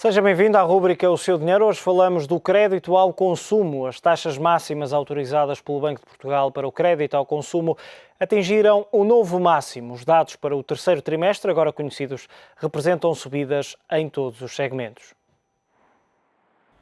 Seja bem-vindo à rúbrica O Seu Dinheiro. Hoje falamos do crédito ao consumo. As taxas máximas autorizadas pelo Banco de Portugal para o crédito ao consumo atingiram o novo máximo. Os dados para o terceiro trimestre, agora conhecidos, representam subidas em todos os segmentos.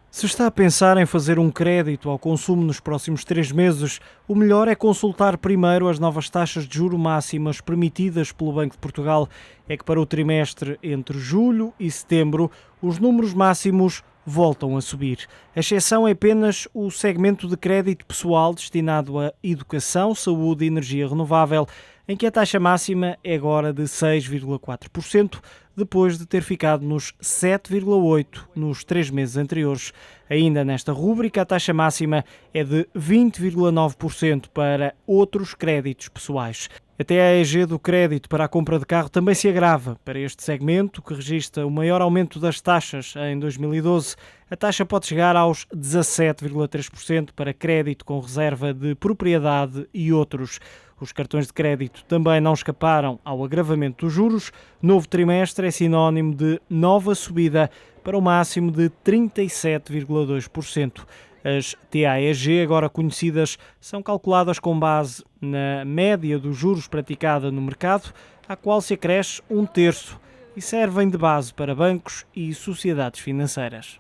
Se está a pensar em fazer um crédito ao consumo nos próximos 3 meses, o melhor é consultar primeiro as novas taxas de juro máximas permitidas pelo Banco de Portugal. É que para o trimestre entre julho e setembro, os números máximos voltam a subir. A exceção é apenas o segmento de crédito pessoal destinado a educação, saúde e energia renovável, em que a taxa máxima é agora de 6,4%, depois de ter ficado nos 7,8% nos 3 meses anteriores. Ainda nesta rúbrica, a taxa máxima é de 20,9% para outros créditos pessoais. Até a AEG do crédito para a compra de carro também se agrava. Para este segmento, que registra o maior aumento das taxas em 2012, a taxa pode chegar aos 17,3% para crédito com reserva de propriedade e outros. Os cartões de crédito também não escaparam ao agravamento dos juros. Novo trimestre é sinónimo de nova subida para o máximo de 37,2%. As TAEG, agora conhecidas, são calculadas com base na média dos juros praticada no mercado, à qual se acresce 1/3, e servem de base para bancos e sociedades financeiras.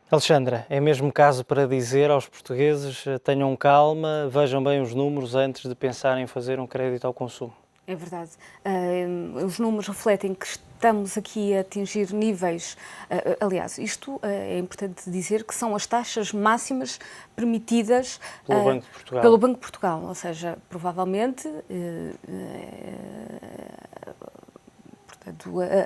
Alexandra, é mesmo caso para dizer aos portugueses: tenham calma, vejam bem os números antes de pensarem em fazer um crédito ao consumo? É verdade. Os números refletem que estamos aqui a atingir níveis... aliás, isto é importante dizer que são as taxas máximas permitidas pelo Banco de Portugal. Pelo Banco de Portugal, ou seja, provavelmente...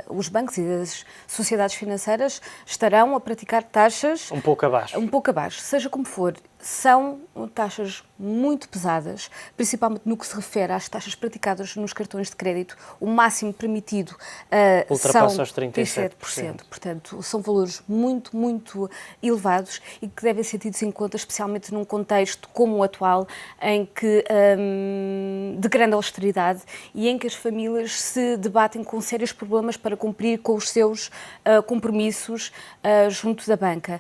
os bancos e as sociedades financeiras estarão a praticar taxas... Um pouco abaixo. Seja como for, são taxas muito pesadas, principalmente no que se refere às taxas praticadas nos cartões de crédito. O máximo permitido ultrapassa os 37%. Portanto, são valores muito, muito elevados e que devem ser tidos em conta, especialmente num contexto como o atual, em que, de grande austeridade e em que as famílias se debatem com sérios problemas para cumprir com os seus compromissos junto da banca.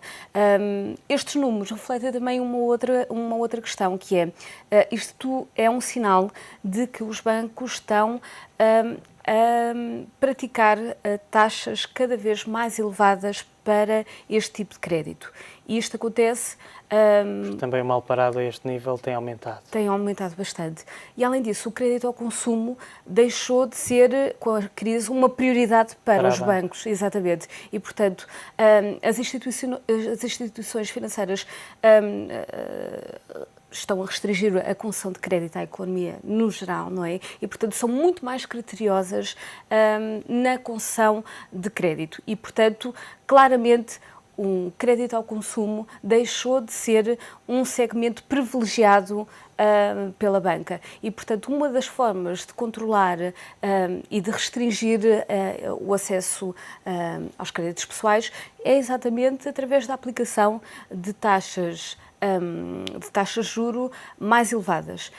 Estes números refletem também uma outra questão, que é, isto é um sinal de que os bancos estão a praticar taxas cada vez mais elevadas para este tipo de crédito. E isto acontece... Também o mal parado a este nível tem aumentado. Tem aumentado bastante. E, além disso, o crédito ao consumo deixou de ser, com a crise, uma prioridade para os bancos. Exatamente. E, portanto, as instituições financeiras estão a restringir a concessão de crédito à economia no geral, não é? E, portanto, são muito mais criteriosas na concessão de crédito. E, portanto, claramente, um crédito ao consumo deixou de ser um segmento privilegiado pela banca. E, portanto, uma das formas de controlar e de restringir o acesso aos créditos pessoais é exatamente através da aplicação de taxas de juro mais elevadas.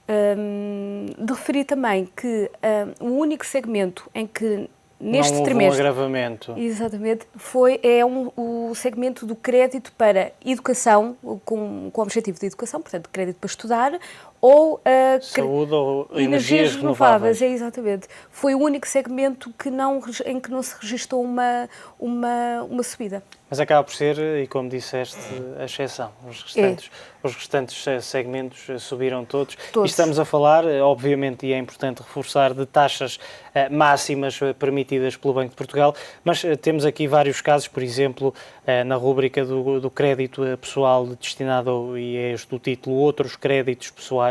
De referir também que o único segmento em que neste trimestre... um agravamento. Exatamente. O segmento do crédito para educação, com o objetivo de educação, portanto, crédito para estudar, ou saúde ou energias renováveis. É, exatamente. Foi o único segmento em que não se registrou uma subida. Mas acaba por ser, e como disseste, a exceção. Os restantes segmentos subiram todos. E estamos a falar, obviamente, e é importante reforçar, de taxas máximas permitidas pelo Banco de Portugal, mas temos aqui vários casos, por exemplo, na rúbrica do crédito pessoal destinado, e é este o título, outros créditos pessoais,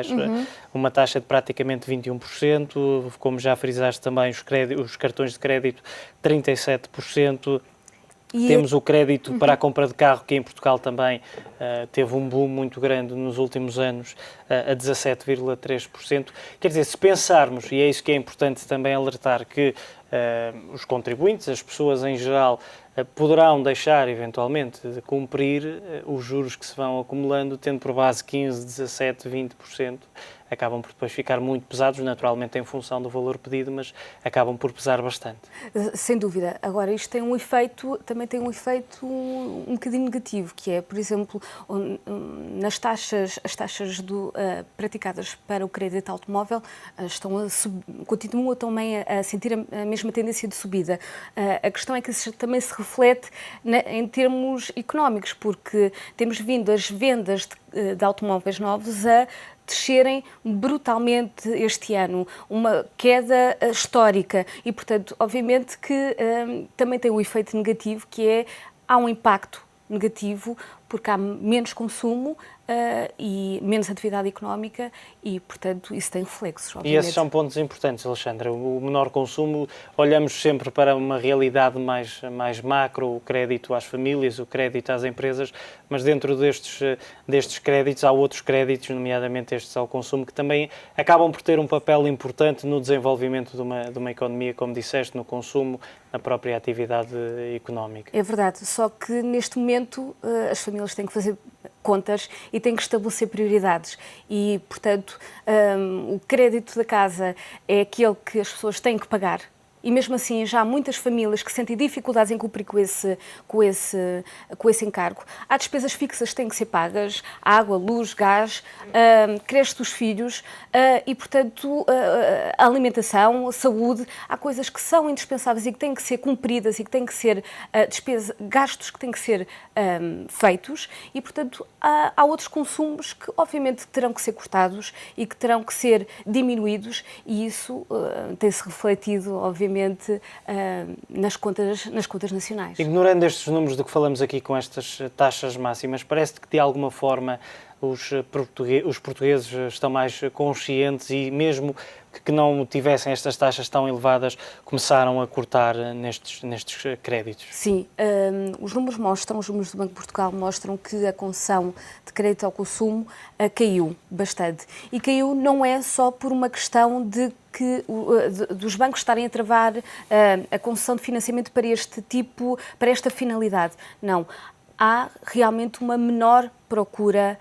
uma taxa de praticamente 21%, como já frisaste também, os cartões de crédito 37%. Temos o crédito para a compra de carro, que em Portugal também teve um boom muito grande nos últimos anos, a 17,3%. Quer dizer, se pensarmos, e é isso que é importante também alertar, que os contribuintes, as pessoas em geral, poderão deixar eventualmente de cumprir os juros que se vão acumulando, tendo por base 15, 17, 20%. Acabam por depois ficar muito pesados, naturalmente em função do valor pedido, mas acabam por pesar bastante. Sem dúvida. Agora, isto tem um efeito, também tem um efeito um bocadinho negativo, que é, por exemplo, nas taxas, as taxas praticadas para o crédito automóvel continuam também a sentir a mesma tendência de subida. A questão é que isso também se reflete em termos económicos, porque temos vindo as vendas de automóveis novos a descerem brutalmente este ano, uma queda histórica e, portanto, obviamente que também tem um efeito negativo, que é, há um impacto negativo porque há menos consumo e menos atividade económica e, portanto, isso tem reflexos, obviamente. E esses são pontos importantes, Alexandra. O menor consumo, olhamos sempre para uma realidade mais macro, o crédito às famílias, o crédito às empresas, mas dentro destes créditos há outros créditos, nomeadamente estes ao consumo, que também acabam por ter um papel importante no desenvolvimento de uma economia, como disseste, no consumo, na própria atividade económica. É verdade, só que neste momento as famílias têm que fazer contas e têm que estabelecer prioridades e, portanto, o crédito da casa é aquele que as pessoas têm que pagar. E mesmo assim já há muitas famílias que sentem dificuldades em cumprir com esse encargo. Há despesas fixas que têm que ser pagas, água, luz, gás, creche dos filhos e, portanto, a alimentação, a saúde. Há coisas que são indispensáveis e que têm que ser cumpridas e que têm que ser gastos que têm que ser feitos e, portanto, há outros consumos que, obviamente, terão que ser cortados e que terão que ser diminuídos e isso tem-se refletido, obviamente, nas contas nacionais. Ignorando estes números de que falamos aqui com estas taxas máximas, parece que de alguma forma os portugueses estão mais conscientes e mesmo que não tivessem estas taxas tão elevadas, começaram a cortar nestes créditos? Sim, os números do Banco de Portugal mostram que a concessão de crédito ao consumo caiu bastante. E caiu não é só por uma questão dos bancos estarem a travar a concessão de financiamento para esta finalidade. Não, há realmente uma menor procura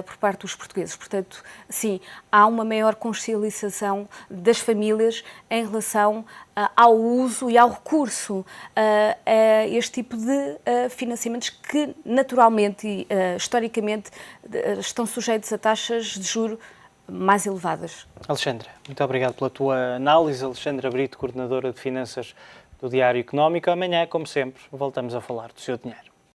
por parte dos portugueses. Portanto, sim, há uma maior consciencialização das famílias em relação ao uso e ao recurso a este tipo de financiamentos que, naturalmente e historicamente, estão sujeitos a taxas de juros mais elevadas. Alexandra, muito obrigado pela tua análise. Alexandra Brito, coordenadora de Finanças do Diário Económico. Amanhã, como sempre, voltamos a falar do seu dinheiro.